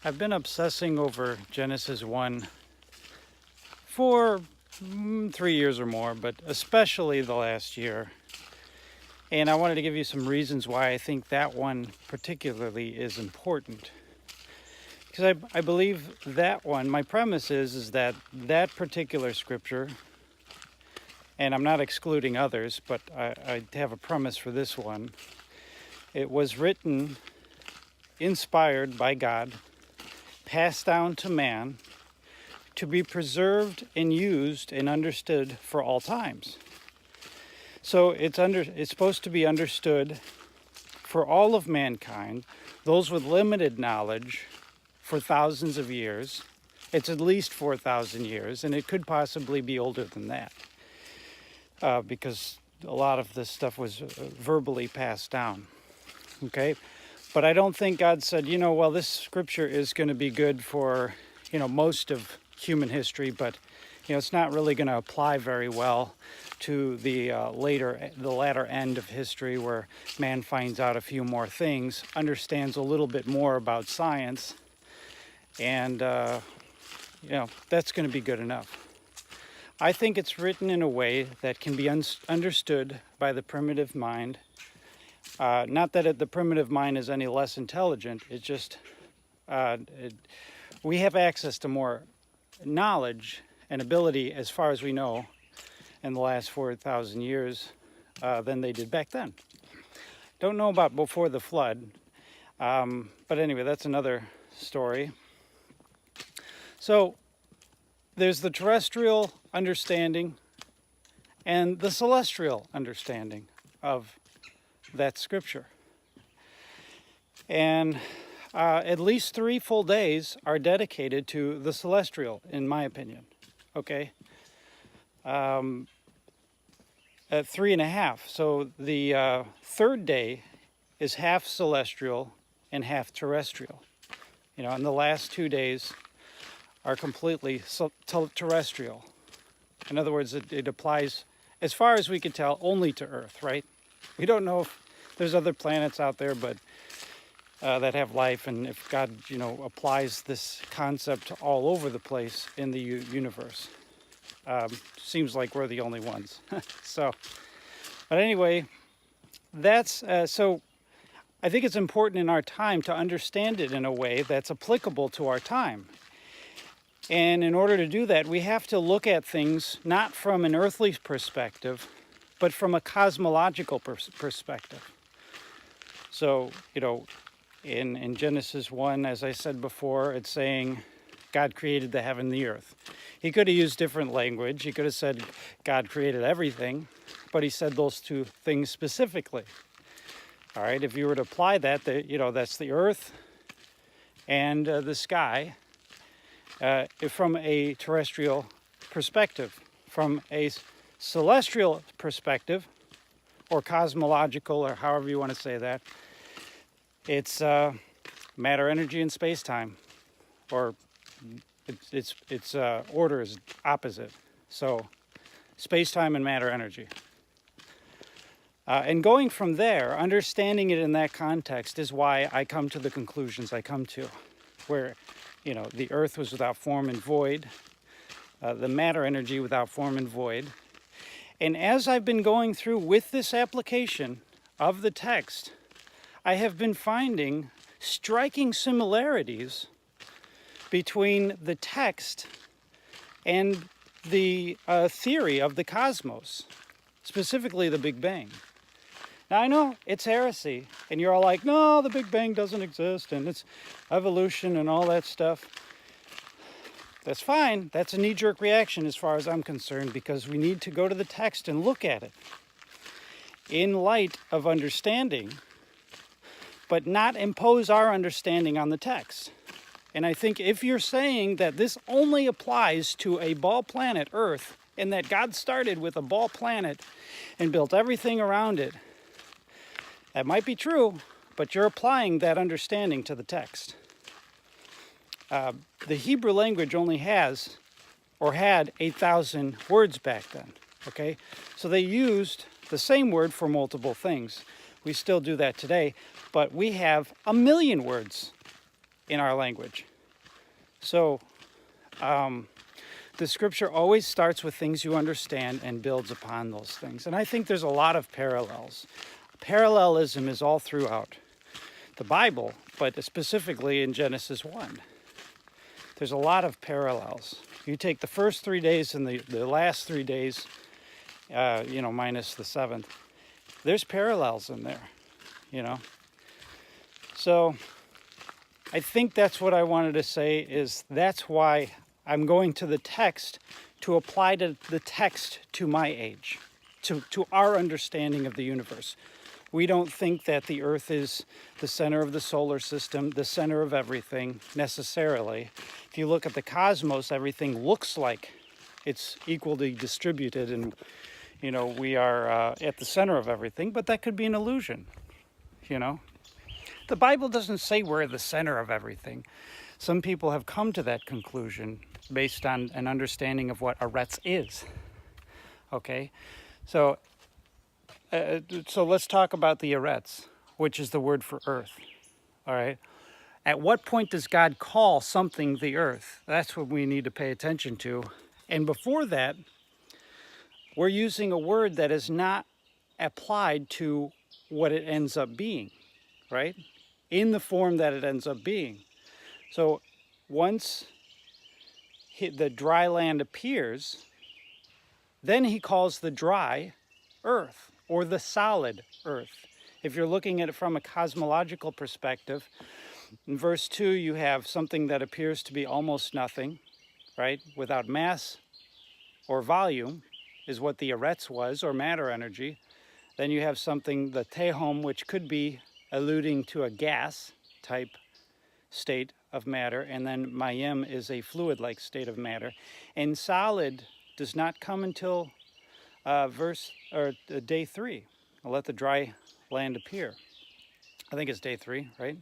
I've been obsessing over Genesis 1 for 3 years or more, but especially the last year. And I wanted to give you some reasons why I think that one particularly is important. Because I believe that one, my premise is that particular scripture, and I'm not excluding others, but I have a premise for this one. It was written, inspired by God, passed down to man, to be preserved and used and understood for all times. So it's supposed to be understood for all of mankind, those with limited knowledge, for thousands of years. It's at least 4,000 years, and it could possibly be older than that, because a lot of this stuff was verbally passed down. Okay, but I don't think God said, well, this scripture is going to be good for, most of human history, but, it's not really going to apply very well to the latter end of history, where man finds out a few more things, understands a little bit more about science, and, that's going to be good enough. I think it's written in a way that can be understood by the primitive mind. Not that the primitive mind is any less intelligent. It's just we have access to more knowledge and ability, as far as we know, in the last 4,000 years than they did back then. Don't know about before the flood, but anyway, that's another story. So there's the terrestrial understanding and the celestial understanding of that scripture. And at least 3 full days are dedicated to the celestial, in my opinion. Okay? At 3.5. So the third day is half celestial and half terrestrial. And the last 2 days are completely terrestrial. In other words, it applies, as far as we can tell, only to Earth, right? We don't know if there's other planets out there, but that have life, and if God, applies this concept all over the place in the universe. Seems like we're the only ones. But anyway, that's so. I think it's important in our time to understand it in a way that's applicable to our time. And in order to do that, we have to look at things not from an earthly perspective, but from a cosmological perspective. So, in Genesis 1, as I said before, it's saying God created the heaven and the earth. He could have used different language. He could have said God created everything, but he said those two things specifically. All right, if you were to apply that, that's the earth and the sky from a terrestrial perspective. From a celestial perspective, or cosmological, or however you want to say that, it's matter, energy, and space-time, or its order is opposite. So space-time and matter, energy. And going from there, understanding it in that context is why I come to the conclusions I come to, where the earth was without form and void, the matter, energy without form and void. And as I've been going through with this application of the text, I have been finding striking similarities between the text and the theory of the cosmos, specifically the Big Bang. Now, I know it's heresy, and you're all like, no, the Big Bang doesn't exist, and it's evolution and all that stuff. That's fine. That's a knee-jerk reaction as far as I'm concerned, because we need to go to the text and look at it in light of understanding, but not impose our understanding on the text. And I think if you're saying that this only applies to a ball planet, Earth, and that God started with a ball planet and built everything around it, that might be true, but you're applying that understanding to the text. The Hebrew language only has, or had, 8,000 words back then, okay? So they used the same word for multiple things. We still do that today, but we have 1 million words in our language. So the scripture always starts with things you understand and builds upon those things. And I think there's a lot of parallels. Parallelism is all throughout the Bible, but specifically in Genesis 1. There's a lot of parallels. You take the first 3 days and the last 3 days, minus the seventh, there's parallels in there, So I think that's what I wanted to say, is that's why I'm going to the text to apply the text to my age, to our understanding of the universe. We don't think that the Earth is the center of the solar system, the center of everything, necessarily. If you look at the cosmos, everything looks like it's equally distributed and, we are at the center of everything, but that could be an illusion, The Bible doesn't say we're the center of everything. Some people have come to that conclusion based on an understanding of what Eretz is. Okay, so let's talk about the Eretz, which is the word for earth. All right, at what point does God call something the earth? That's what we need to pay attention to. And before that, we're using a word that is not applied to what it ends up being, right? In the form that it ends up being. So once the dry land appears, then he calls the dry earth, or the solid earth. If you're looking at it from a cosmological perspective, in verse 2 you have something that appears to be almost nothing, right? Without mass or volume is what the eretz was, or matter energy. Then you have something, the tehom, which could be alluding to a gas type state of matter, and then mayim is a fluid-like state of matter. And solid does not come until day 3. I'll let the dry land appear. I think it's day 3, right?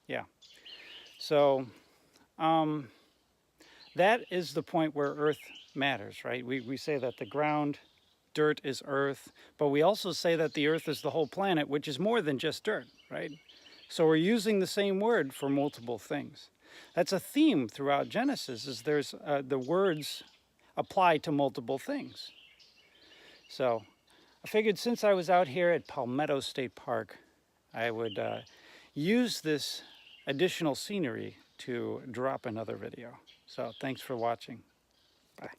Yeah. So that is the point where earth matters, right? We say that the ground, dirt is earth, but we also say that the earth is the whole planet, which is more than just dirt, right? So we're using the same word for multiple things. That's a theme throughout Genesis, is there's the words apply to multiple things. So I figured since I was out here at Palmetto State Park, I would use this additional scenery to drop another video. So thanks for watching. Bye.